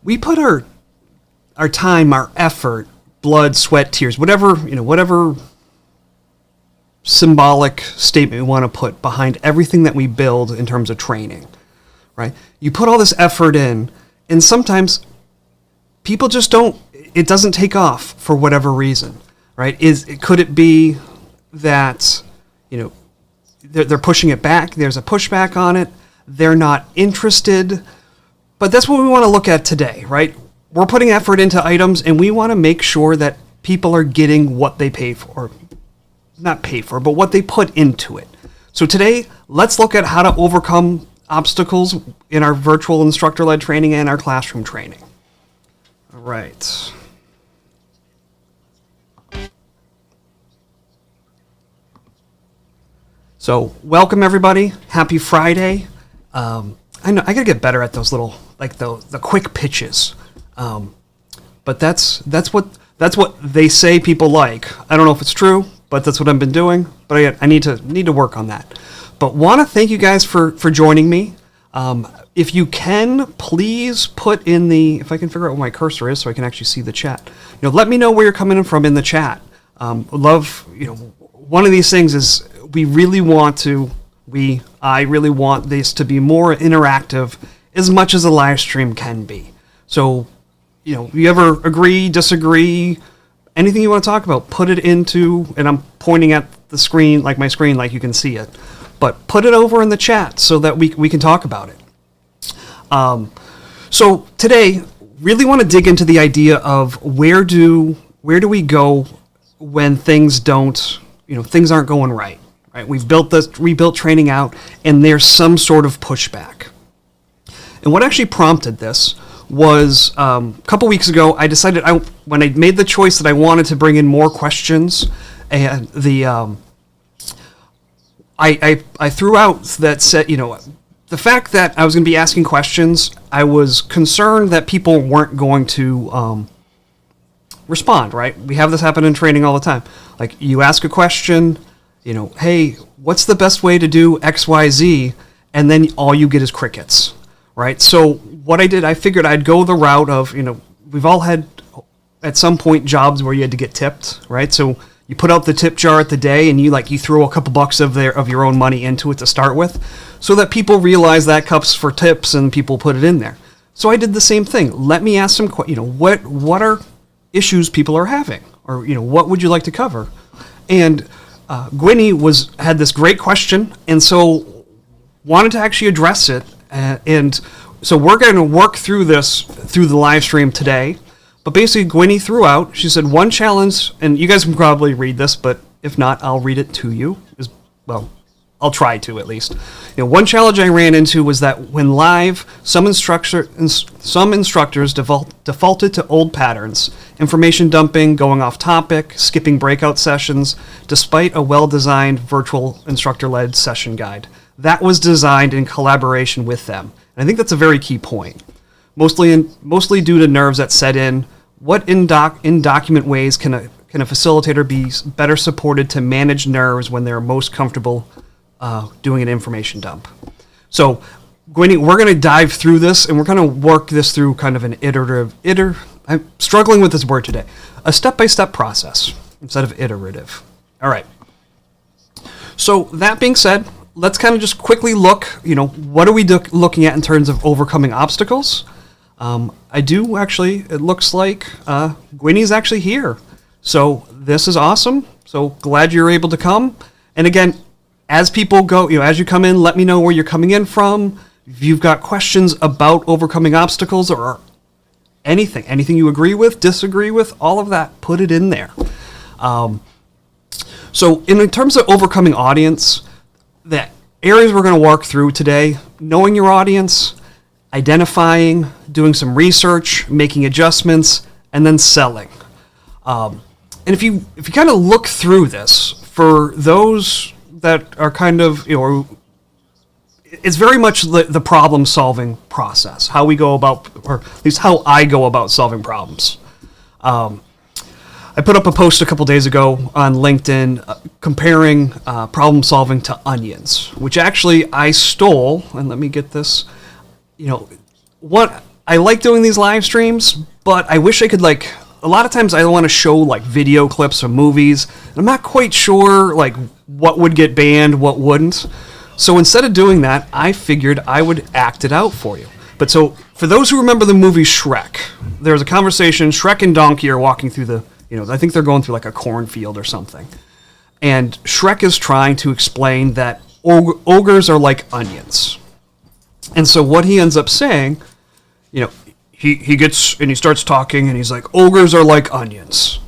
we put our time, our effort, blood, sweat, tears, whatever symbolic statement we want to put behind everything that we build in terms of training, right? You put all this effort in, and sometimes people just don't, it doesn't take off for whatever reason, right? Could it be that, they're pushing it back, there's a pushback on it, they're not interested, but that's what we want to look at today, right? We're putting effort into items, and we want to make sure that people are getting what they pay for, or not pay for, but what they put into it. So today, let's look at how to overcome obstacles in our virtual instructor-led training and our classroom training. All right. So welcome everybody. Happy Friday. I know I gotta get better at those little, like the quick pitches. But that's what they say people like. I don't know if it's true, but that's what I've been doing. But I need to work on that. But want to thank you guys for joining me. If you can, please put in if I can figure out where my cursor is so I can actually see the chat. Let me know where you're coming in from in the chat. One of these things is I really want this to be more interactive as much as a live stream can be. So, you ever agree, disagree, anything you want to talk about, put it into, and I'm pointing at the screen, like my screen, like you can see it, but put it over in the chat so that we can talk about it. So today, really want to dig into the idea of where do we go when things things aren't going right. Right? We've rebuilt training out, and there's some sort of pushback. And what actually prompted this was a couple weeks ago, I decided when I made the choice that I wanted to bring in more questions, and I threw out that said, the fact that I was going to be asking questions, I was concerned that people weren't going to respond. Right? We have this happen in training all the time. Like you ask a question. Hey, what's the best way to do X, Y, Z? And then all you get is crickets, right? So what I did, I figured I'd go the route of, we've all had at some point jobs where you had to get tipped, right? So you put out the tip jar at the day and you throw a couple bucks of your own money into it to start with so that people realize that cup's for tips and people put it in there. So I did the same thing. Let me ask some, what are issues people are having? Or, what would you like to cover? And Gwynny had this great question, and so wanted to actually address it. And so we're going to work through this through the live stream today. But basically, Gwynny threw out, she said, one challenge, and you guys can probably read this, but if not, I'll read it to you. I'll try to at least. One challenge I ran into was that when live, some instructors defaulted to old patterns, information dumping, going off topic, skipping breakout sessions, despite a well-designed virtual instructor-led session guide. That was designed in collaboration with them. And I think that's a very key point. Mostly due to nerves that set in. What in document ways can a facilitator be better supported to manage nerves when they're most comfortable doing an information dump? So, Gwynny, we're going to dive through this, and we're going to work this through kind of an I'm struggling with this word today. A step-by-step process instead of iterative. All right. So, that being said, let's kind of just quickly look, what are we looking at in terms of overcoming obstacles? It looks like Gwynny's actually here. So, this is awesome. So, glad you're able to come. And again, as people go, as you come in, let me know where you're coming in from. If you've got questions about overcoming obstacles or anything you agree with, disagree with, all of that, put it in there. So in terms of overcoming audience, the areas we're going to work through today, knowing your audience, identifying, doing some research, making adjustments, and then selling. And if you kind of look through this, for those that are kind of, it's very much the problem-solving process, how we go about, or at least how I go about solving problems. I put up a post a couple days ago on LinkedIn comparing problem-solving to onions, which actually I stole, and let me get this, I like doing these live streams, but I wish I could, like, a lot of times I want to show like video clips of movies, and I'm not quite sure like what would get banned, what wouldn't. So instead of doing that, I figured I would act it out for you. But so for those who remember the movie Shrek, there's a conversation. Shrek and Donkey are walking through the, I think they're going through like a cornfield or something. And Shrek is trying to explain that ogres are like onions. And so what he ends up saying, he gets, and he starts talking, and he's like, ogres are like onions.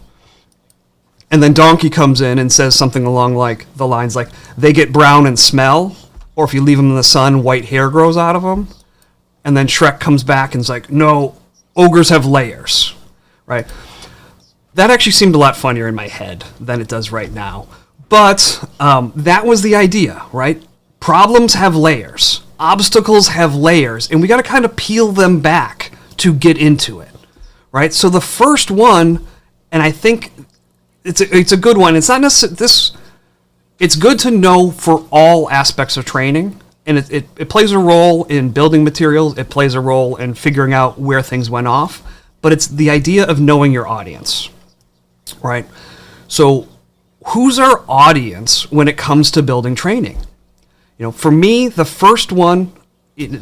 And then Donkey comes in and says something along like the lines like, they get brown and smell, or if you leave them in the sun, white hair grows out of them. And then Shrek comes back and is like, no, ogres have layers, right? That actually seemed a lot funnier in my head than it does right now. But that was the idea, right? Problems have layers. Obstacles have layers, and we got to kind of peel them back to get into it, right? So the first one, and I think it's a good one. It's not necessarily this. It's good to know for all aspects of training, and it plays a role in building materials. It plays a role in figuring out where things went off. But it's the idea of knowing your audience, right? So who's our audience when it comes to building training? For me, the first one,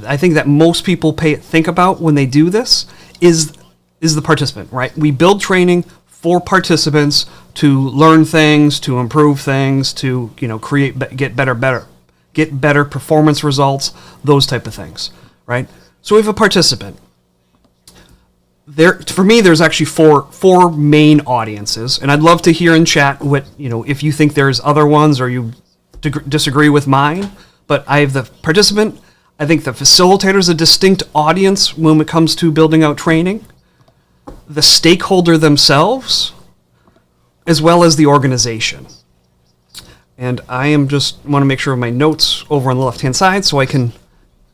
I think that most people think about when they do this is the participant, right? We build training for participants to learn things, to improve things, to get better performance results, those type of things, right? So we have a participant. For me, there's actually four main audiences, and I'd love to hear in chat what if you think there's other ones or you disagree with mine. But I have the participant. I think the facilitator is a distinct audience when it comes to building out training. The stakeholder themselves, as well as the organization. And I want to make sure my notes over on the left-hand side so I can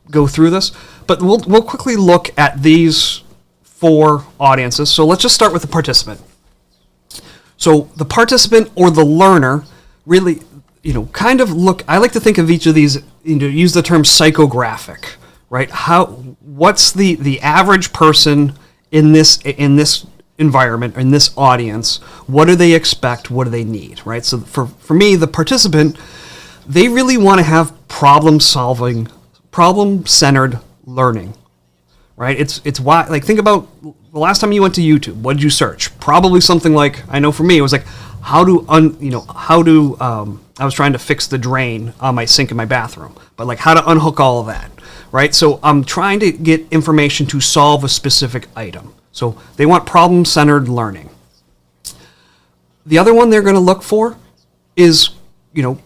go through this. But we'll quickly look at these four audiences. So let's just start with the participant. So the participant or the learner really, I like to think of each of these, use the term psychographic, right? What's the average person in this environment, in this audience? What do they expect? What do they need, right? So for me, the participant, they really want to have problem-centered learning, right? It's why, like, think about the last time you went to YouTube. What did you search? Probably something like, I know for me, it was like, I was trying to fix the drain on my sink in my bathroom, but like how to unhook all of that, right? So I'm trying to get information to solve a specific item. So they want problem-centered learning. The other one they're going to look for is,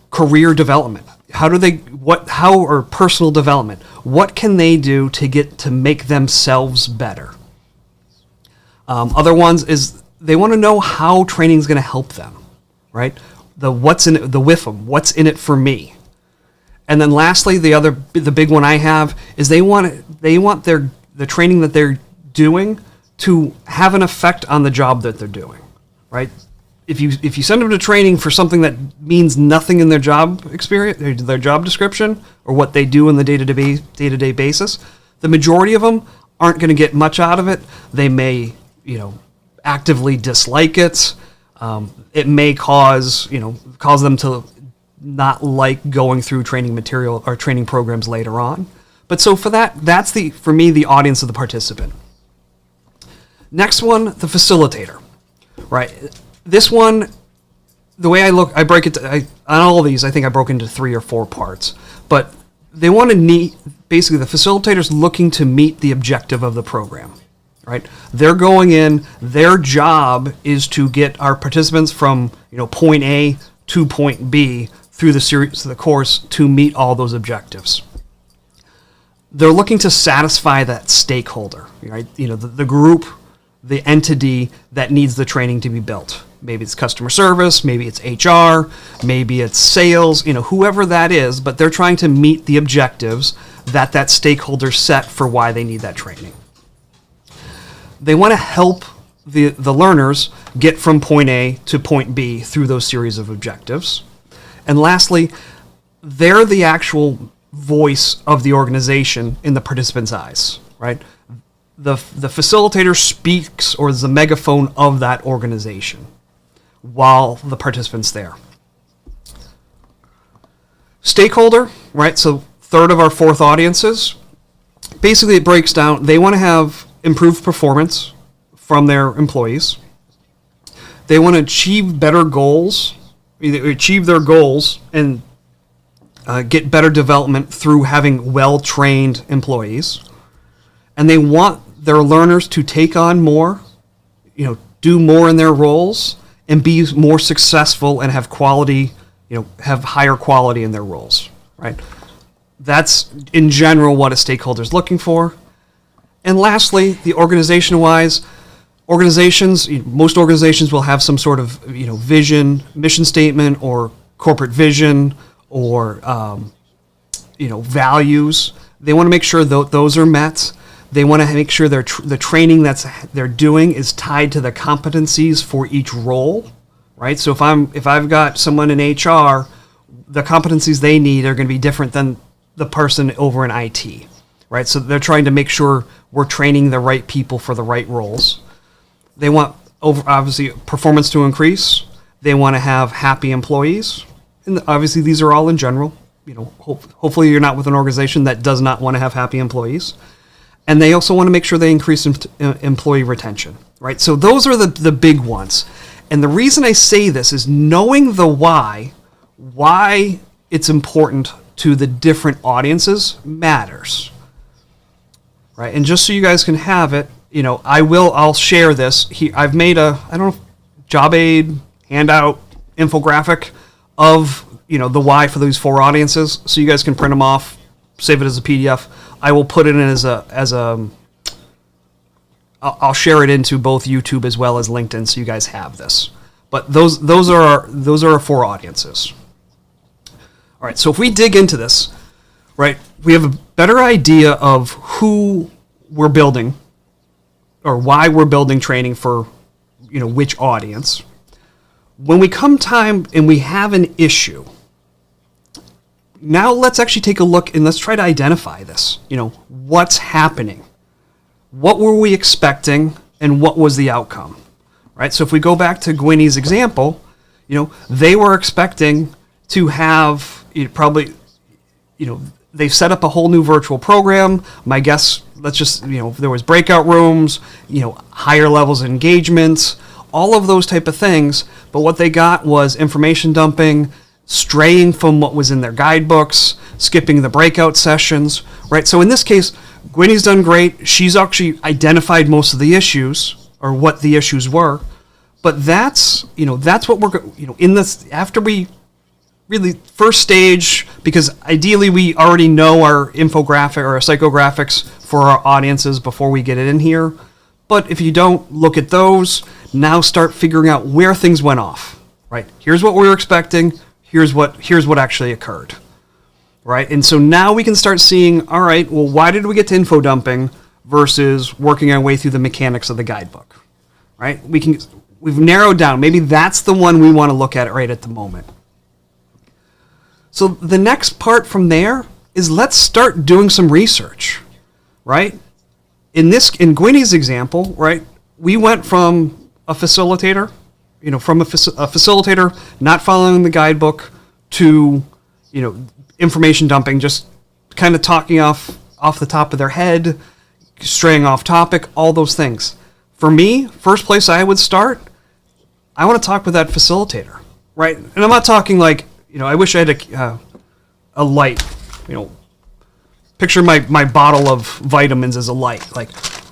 career development. Or personal development. What can they do to make themselves better? Other ones is they want to know how training is going to help them, right? What's in it, the WIFM, what's in it for me? And then lastly, the big one I have is they want the training that they're doing to have an effect on the job that they're doing, right? If you send them to training for something that means nothing in their job experience, their job description, or what they do on the day-to-day basis, the majority of them aren't going to get much out of it. They may, actively dislike it. It may cause them to not like going through training material or training programs later on. But so for that's for me, the audience of the participant. Next one, the facilitator, right? This one, the way I break it, on all of these, I think I broke into 3 or 4 parts. But they want to basically the facilitator's looking to meet the objective of the program, right? They're going in, their job is to get our participants from, point A to point B through the series of the course to meet all those objectives. They're looking to satisfy that stakeholder, right? The group, the entity that needs the training to be built. Maybe it's customer service, maybe it's HR, maybe it's sales, whoever that is, but they're trying to meet the objectives that stakeholder set for why they need that training. They want to help the learners get from point A to point B through those series of objectives. And lastly, they're the actual voice of the organization in the participant's eyes, right? the facilitator speaks or is the megaphone of that organization while the participant's there. Stakeholder, right? So third of our fourth audiences. Basically, it breaks down. They want to have improved performance from their employees. They want to achieve better goals, achieve their goals, and get better development through having well-trained employees. And they want their learners to take on more, do more in their roles, and be more successful and have quality, have higher quality in their roles, right? That's, in general, what a stakeholder is looking for. And lastly, the organization-wise, most organizations will have some sort of, vision, mission statement, or corporate vision, or, values. They want to make sure those are met. They want to make sure the training they're doing is tied to the competencies for each role, right? So if I've got someone in HR, the competencies they need are going to be different than the person over in IT, right? So they're trying to make sure we're training the right people for the right roles. They want, obviously, performance to increase. They want to have happy employees. And obviously, these are all in general. Hopefully you're not with an organization that does not want to have happy employees. And they also want to make sure they increase employee retention, right? So those are the big ones. And the reason I say this is knowing the why it's important to the different audiences matters, right? And just so you guys can have it, I'll share this. I've made job aid, handout, infographic of, the why for these four audiences. So you guys can print them off, save it as a PDF. I will put it in I'll share it into both YouTube as well as LinkedIn so you guys have this. But those are our four audiences. All right, so if we dig into this, right, we have a better idea of who we're building or why we're building training for, which audience. When we come time and we have an issue, now let's actually take a look and let's try to identify this. What's happening? What were we expecting and what was the outcome? Right? So if we go back to Gwynny's example, they were expecting to have they've set up a whole new virtual program. My guess, there was breakout rooms, higher levels of engagement, all of those type of things. But what they got was information dumping, straying from what was in their guidebooks, skipping the breakout sessions, right? So in this case, Gwynny's done great. She's actually identified most of the issues or what the issues were. But that's what we're, in this, after we really first stage, because ideally we already know our infographic or our psychographics for our audiences before we get it in here. But if you don't look at those, now start figuring out where things went off, right? Here's what we were expecting. Here's what actually occurred, right? And so now we can start seeing, all right, well, why did we get to info dumping versus working our way through the mechanics of the guidebook, right? We've narrowed down. Maybe that's the one we want to look at right at the moment. So the next part from there is let's start doing some research, right? In Gwynny's example, right, we went from a facilitator, from a facilitator not following the guidebook to, information dumping, just kind of talking off the top of their head, straying off topic, all those things. For me, first place I would start, I want to talk with that facilitator, right? And I'm not talking like, I wish I had a light, picture my bottle of vitamins as a light. Like,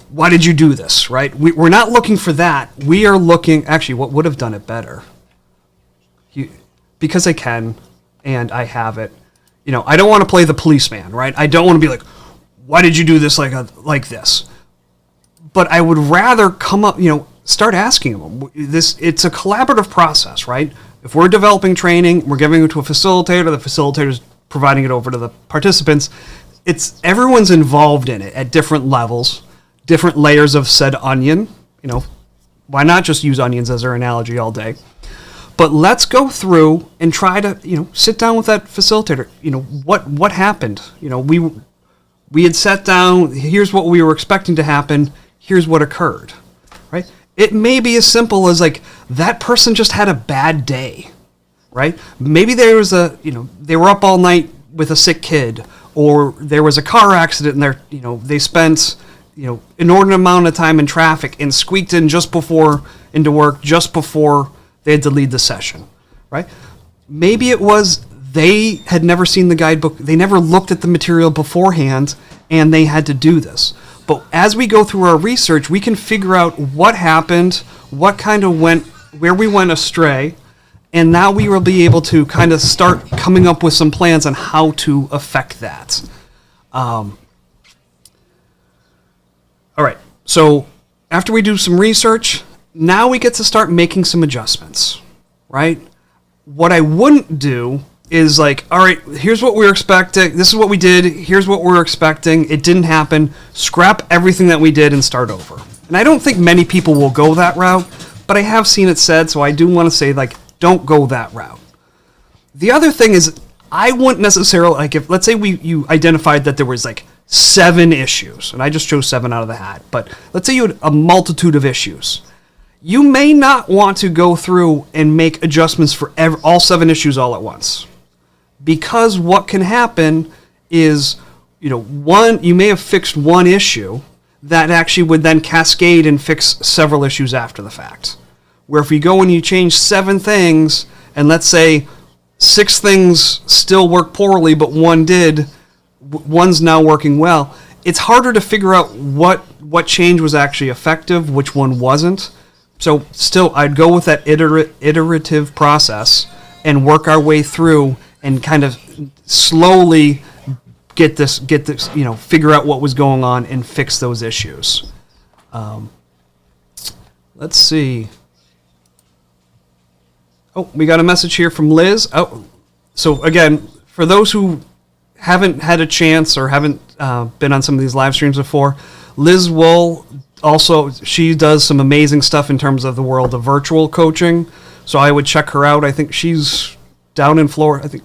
why did you do this, right? We're not looking for that. We are looking, actually, what would have done it better? Because I can, and I have it. I don't want to play the policeman, right? I don't want to be like, why did you do this like this? But I would rather come up, start asking them. It's a collaborative process, right? If we're developing training, we're giving it to a facilitator, the facilitator's providing it over to the participants. Everyone's involved in it at different levels, different layers of said onion. Why not just use onions as our analogy all day? But let's go through and try to, sit down with that facilitator. What happened? We had sat down, here's what we were expecting to happen, here's what occurred, right? It may be as simple as like, that person just had a bad day, right? Maybe there was they were up all night with a sick kid, or there was a car accident and they spent, inordinate amount of time in traffic and squeaked in into work just before they had to lead the session, right? Maybe it was they had never seen the guidebook, they never looked at the material beforehand, and they had to do this. But as we go through our research, we can figure out what happened, what kind of where we went astray, and now we will be able to kind of start coming up with some plans on how to affect that. All right, so after we do some research, now we get to start making some adjustments, right? What I wouldn't do is like, all right, here's what we were expecting, this is what we did, here's what we're expecting, it didn't happen, scrap everything that we did and start over. And I don't think many people will go that route, but I have seen it said, so I do want to say, like, don't go that route. The other thing is, I wouldn't necessarily, like, if, let's say you identified that there was, like, 7 issues, and I just chose 7 out of the hat, but let's say you had a multitude of issues. You may not want to go through and make adjustments for all 7 issues all at once. Because what can happen is, you may have fixed one issue that actually would then cascade and fix several issues after the fact. Where if you go and you change 7 things, and let's say 6 things still work poorly, but one's now working well, it's harder to figure out what change was actually effective, which one wasn't. So still, I'd go with that iterative process and work our way through and kind of slowly get this, figure out what was going on and fix those issues. Let's see. Oh, we got a message here from Liz. Oh, so again, for those who haven't had a chance or haven't been on some of these live streams before, Liz Wool she does some amazing stuff in terms of the world of virtual coaching. So I would check her out. I think she's down in Florida. I think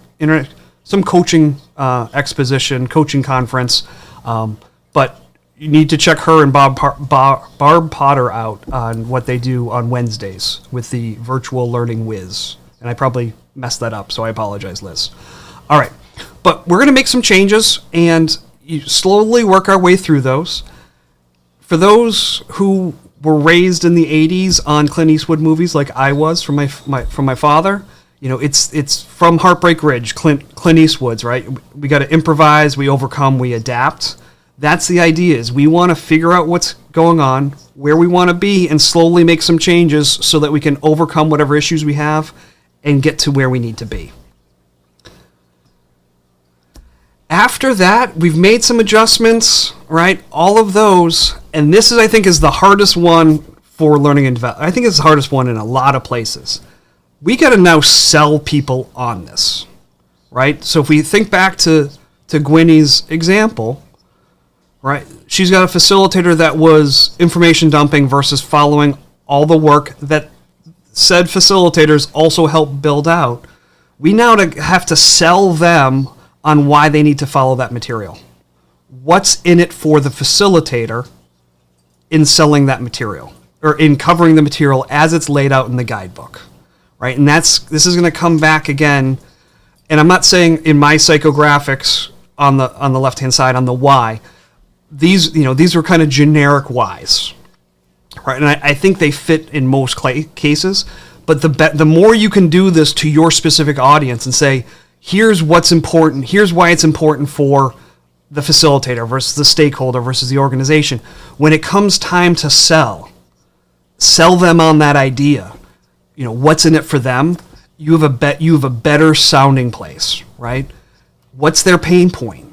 some coaching coaching conference. But you need to check her and Barb Potter out on what they do on Wednesdays with the Virtual Learning Whiz. And I probably messed that up, so I apologize, Liz. All right. But we're going to make some changes and slowly work our way through those. For those who were raised in the 80s on Clint Eastwood movies like I was from my father, it's from Heartbreak Ridge, Clint Eastwood's, right? We got to improvise, we overcome, we adapt. That's the idea, is we want to figure out what's going on, where we want to be, and slowly make some changes so that we can overcome whatever issues we have and get to where we need to be. After that, we've made some adjustments, right? All of those, and this is, I think, is the hardest one for learning and development. I think it's the hardest one in a lot of places. We got to now sell people on this, right? So if we think back to Gwynny's example, right? She's got a facilitator that was information dumping versus following all the work that said facilitators also help build out. We now have to sell them on why they need to follow that material. What's in it for the facilitator in selling that material, or in covering the material as it's laid out in the guidebook, right? And this is going to come back again, and I'm not saying in my psychographics on the left-hand side on the why, these were kind of generic whys, right? And I think they fit in most cases, but the more you can do this to your specific audience and say, here's what's important, here's why it's important for the facilitator versus the stakeholder versus the organization. When it comes time to sell them on that idea, what's in it for them, you have a better sounding place, right? What's their pain point?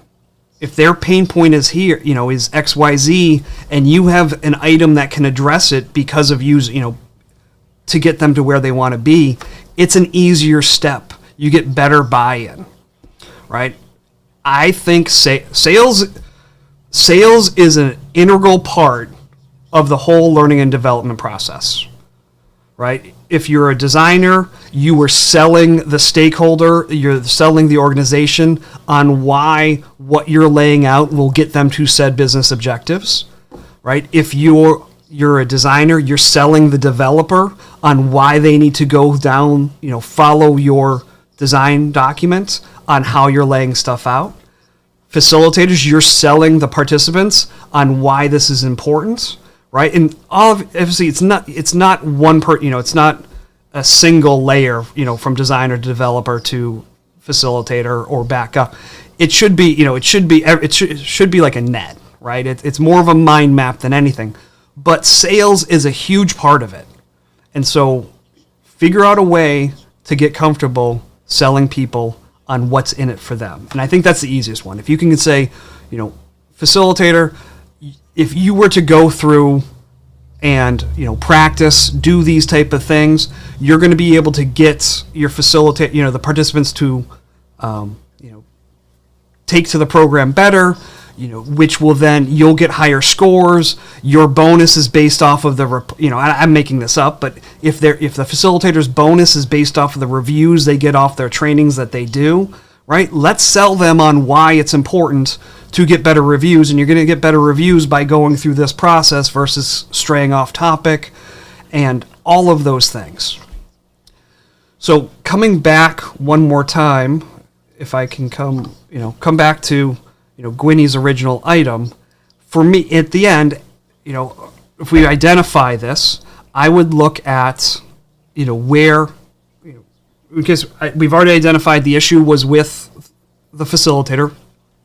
If their pain point is here, is XYZ, and you have an item that can address it because of to get them to where they want to be, it's an easier step. You get better buy-in, right? I think sales is an integral part of the whole learning and development process, right? If you're a designer, you are selling the stakeholder, you're selling the organization on why what you're laying out will get them to said business objectives, right? If you're a designer, you're selling the developer on why they need to go down, follow your design document on how you're laying stuff out. Facilitators, you're selling the participants on why this is important, right? And obviously it's not one it's not a single layer, from designer to developer to facilitator or backup. It should be, it should be like a net, right? It's more of a mind map than anything. But sales is a huge part of it. And so figure out a way to get comfortable selling people on what's in it for them. And I think that's the easiest one. If you can say, facilitator, if you were to go through and, practice, do these type of things, you're going to be able to get your the participants to, take to the program better, which will then, you'll get higher scores. Your bonus is based off of I'm making this up, but if the facilitator's bonus is based off of the reviews they get off their trainings that they do, right? Let's sell them on why it's important to get better reviews, and you're going to get better reviews by going through this process versus straying off topic and all of those things. So coming back one more time, if I can come back to Gwynny's original item, for me at the end, if we identify this, I would look at, where, because we've already identified the issue was with the facilitator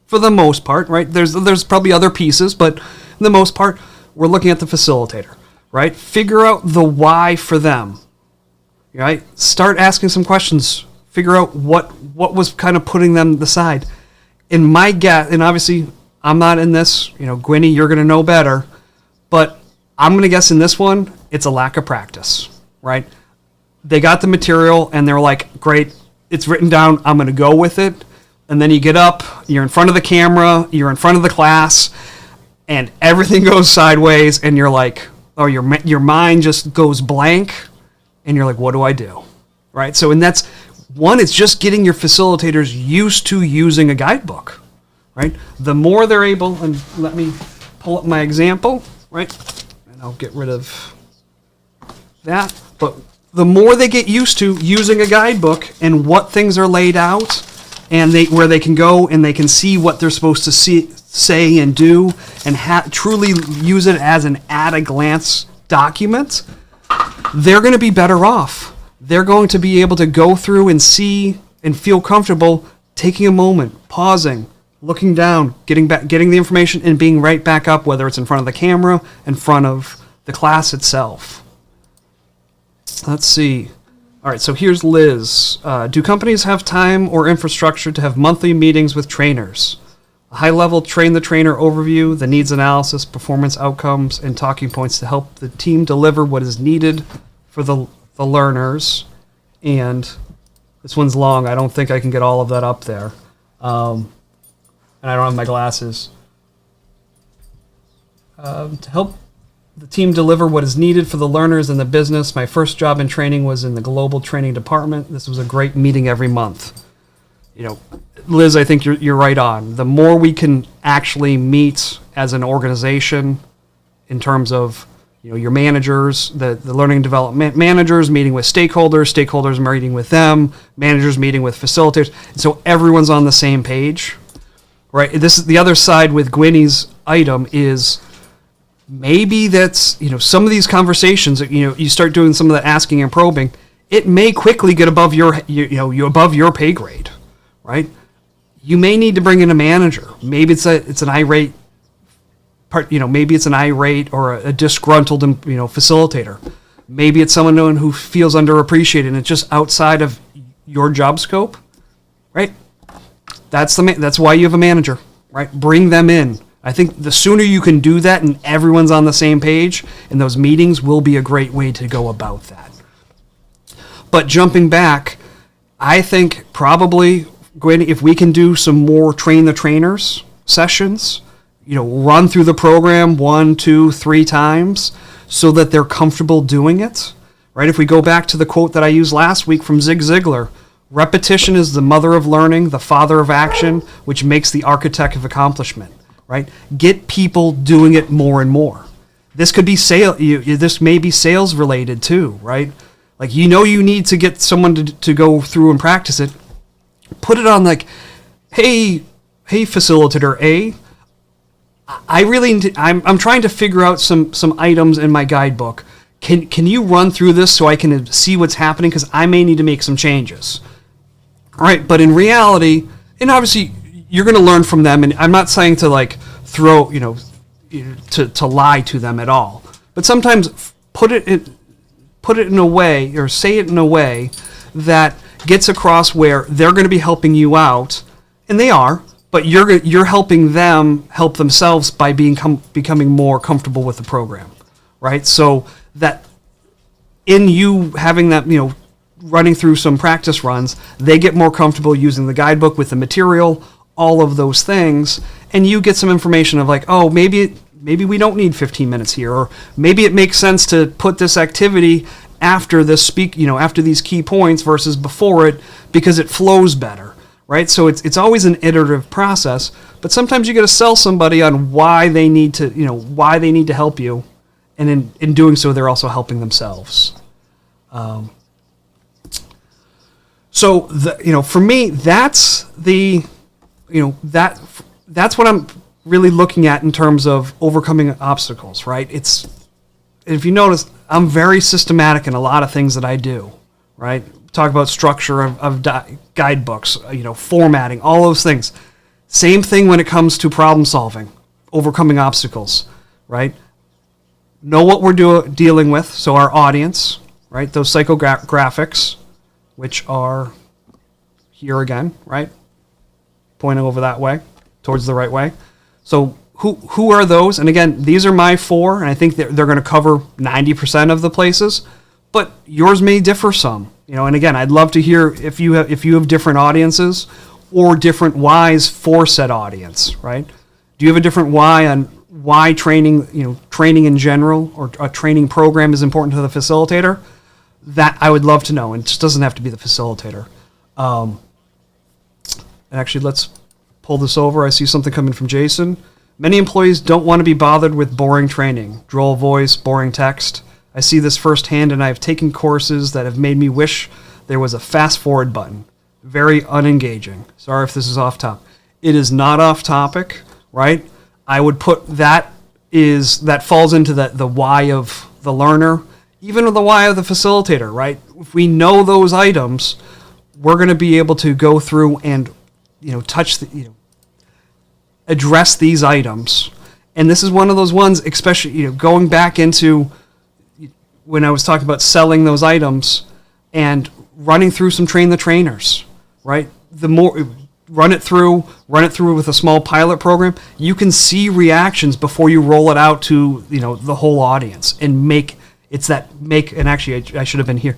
for the most part, right? There's probably other pieces, but in the most part, we're looking at the facilitator, right? Figure out the why for them, right? Start asking some questions. Figure out what was kind of putting them aside. In my guess, and obviously I'm not in this, Gwynny, you're going to know better, but I'm going to guess in this one, it's a lack of practice, right? They got the material and they're like, great, it's written down, I'm going to go with it. And then you get up, you're in front of the camera, you're in front of the class, and everything goes sideways, and you're like, or your mind just goes blank, and you're like, what do I do? Right? So, and that's, one, it's just getting your facilitators used to using a guidebook, right? The more they're able, and let me pull up my example, right? And I'll get rid of that. But the more they get used to using a guidebook and what things are laid out, and where they can go and they can see what they're supposed to say and do, and truly use it as an at-a-glance document, they're going to be better off. They're going to be able to go through and see and feel comfortable taking a moment, pausing, looking down, getting the information, and being right back up, whether it's in front of the camera, in front of the class itself. Let's see. All right, so here's Liz. Do companies have time or infrastructure to have monthly meetings with trainers? A high-level train-the-trainer overview, the needs analysis, performance outcomes, and talking points to help the team deliver what is needed for the learners. And this one's long. I don't think I can get all of that up there. And I don't have my glasses. To help the team deliver what is needed for the learners and the business. My first job in training was in the global training department. This was a great meeting every month. Liz, I think you're right on. The more we can actually meet as an organization in terms of, your managers, the learning and development managers meeting with stakeholders meeting with them, managers meeting with facilitators. And so everyone's on the same page, right? This is the other side with Gwynny's item is, maybe that's, some of these conversations, you start doing some of the asking and probing, it may quickly get above above your pay grade, right? You may need to bring in a manager. Maybe it's an irate maybe it's an irate or a disgruntled, facilitator. Maybe it's someone who feels underappreciated and it's just outside of your job scope, right? That's why you have a manager, right? Bring them in. I think the sooner you can do that and everyone's on the same page, and those meetings will be a great way to go about that. But jumping back, I think probably, Gwen, if we can do some more train the trainers sessions, run through the program 1, 2, 3 times so that they're comfortable doing it, right? If we go back to the quote that I used last week from Zig Ziglar, repetition is the mother of learning, the father of action, which makes the architect of accomplishment, right? Get people doing it more and more. This could be this may be sales related too, right? Like, you need to get someone to go through and practice it. Put it on like, hey, facilitator A, I'm trying to figure out some items in my guidebook. Can you run through this so I can see what's happening? Because I may need to make some changes. All right, but in reality, and obviously you're going to learn from them, and I'm not saying to like throw, to lie to them at all. But sometimes put it in a way, or say it in a way that gets across where they're going to be helping you out, and they are, but you're helping them help themselves by becoming more comfortable with the program, right? So that in you having that, running through some practice runs, they get more comfortable using the guidebook with the material, all of those things, and you get some information of like, oh, maybe we don't need 15 minutes here, or maybe it makes sense to put this activity after this after these key points versus before it, because it flows better, right? So it's always an iterative process, but sometimes you got to sell somebody on why they need to help you, and in doing so, they're also helping themselves. So for me, that's that's what I'm really looking at in terms of overcoming obstacles, right? If you notice, I'm very systematic in a lot of things that I do, right? Talk about structure of guidebooks, formatting, all those things. Same thing when it comes to problem solving, overcoming obstacles, right? Know what we're dealing with, so our audience, right? Those psychographics, which are here again, right? Pointing over that way, towards the right way. So who are those? And again, these are my 4, and I think they're going to cover 90% of the places, but yours may differ some. And again, I'd love to hear if you have different audiences or different whys for said audience, right? Do you have a different why on why training in general, or a training program is important to the facilitator? That I would love to know, and it just doesn't have to be the facilitator. Actually, let's pull this over. I see something coming from Jason. Many employees don't want to be bothered with boring training, droll voice, boring text. I see this firsthand, and I have taken courses that have made me wish there was a fast forward button. Very unengaging. Sorry if this is off topic. It is not off topic, right? I would put that falls into the why of the learner, even the why of the facilitator, right? If we know those items, we're going to be able to go through and address these items. And this is one of those ones, especially going back into when I was talking about selling those items and running through some train the trainers, right? The more run it through with a small pilot program, you can see reactions before you roll it out to the whole audience and make. And actually I should have been here.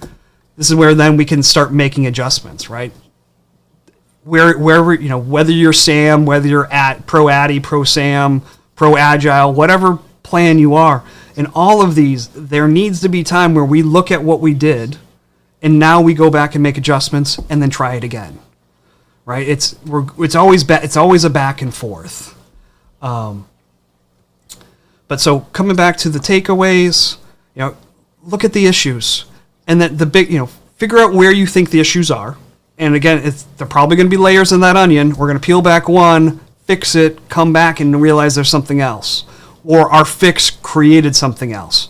This is where then we can start making adjustments, right? Wherever, whether you're SAM, whether you're at Pro Addy, Pro SAM, Pro Agile, whatever plan you are, in all of these, there needs to be time where we look at what we did, and now we go back and make adjustments and then try it again, right? It's always a back and forth. But so coming back to the takeaways, look at the issues, and that figure out where you think the issues are. And again, they're probably going to be layers in that onion. We're going to peel back one, fix it, come back and realize there's something else, or our fix created something else.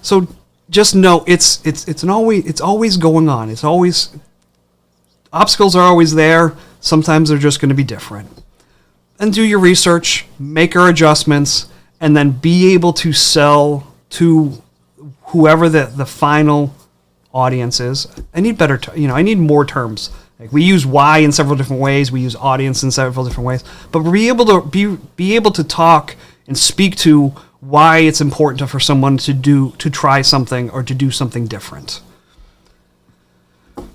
So just know it's always going on. It's always, obstacles are always there. Sometimes they're just going to be different. And do your research, make our adjustments, and then be able to sell to whoever the final audience is. I need better, I need more terms. Like, we use why in several different ways. We use audience in several different ways. But be able to talk and speak to why it's important for someone to try something or to do something different.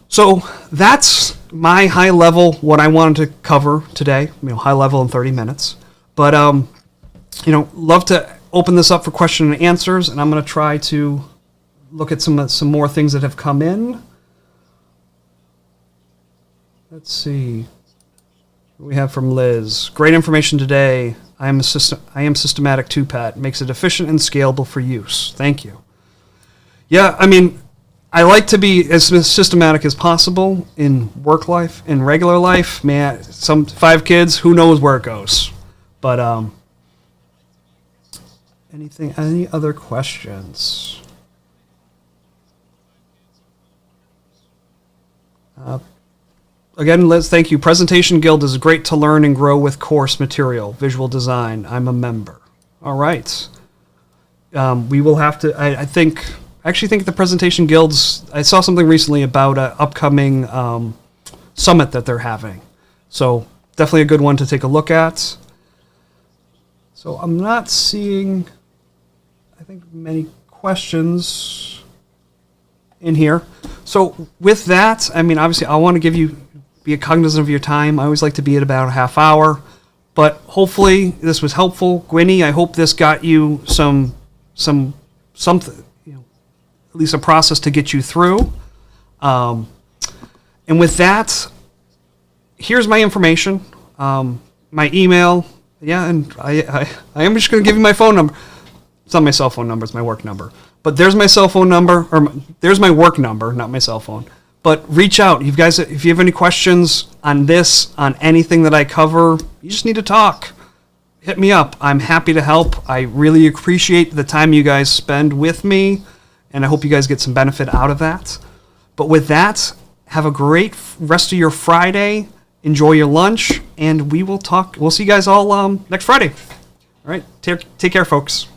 So that's my high level, what I wanted to cover today. High level in 30 minutes. But love to open this up for question and answers, and I'm going to try to look at some more things that have come in. Let's see. What we have from Liz. Great information today. I am systematic too, Pat. Makes it efficient and scalable for use. Thank you. Yeah, I mean, I like to be as systematic as possible in work life, in regular life. Man, 5 kids, who knows where it goes. But any other questions? Again, Liz, thank you. Presentation Guild is great to learn and grow with course material, visual design. I'm a member. All right. We will have to, I actually think the Presentation Guilds, I saw something recently about an upcoming summit that they're having. So definitely a good one to take a look at. So I'm not seeing, I think, many questions in here. So with that, I mean, obviously I want to be cognizant of your time. I always like to be at about a half hour, but hopefully this was helpful. Gwynny, I hope this got you something, at least a process to get you through. And with that, here's my information, my email. Yeah, and I am just going to give you my phone number. It's not my cell phone number, it's my work number. But there's my cell phone number, or there's my work number, not my cell phone. But reach out. You guys, if you have any questions on this, on anything that I cover, you just need to talk. Hit me up. I'm happy to help. I really appreciate the time you guys spend with me, and I hope you guys get some benefit out of that. But with that, have a great rest of your Friday. Enjoy your lunch, and we will talk. We'll see you guys all next Friday. All right. Take care, folks.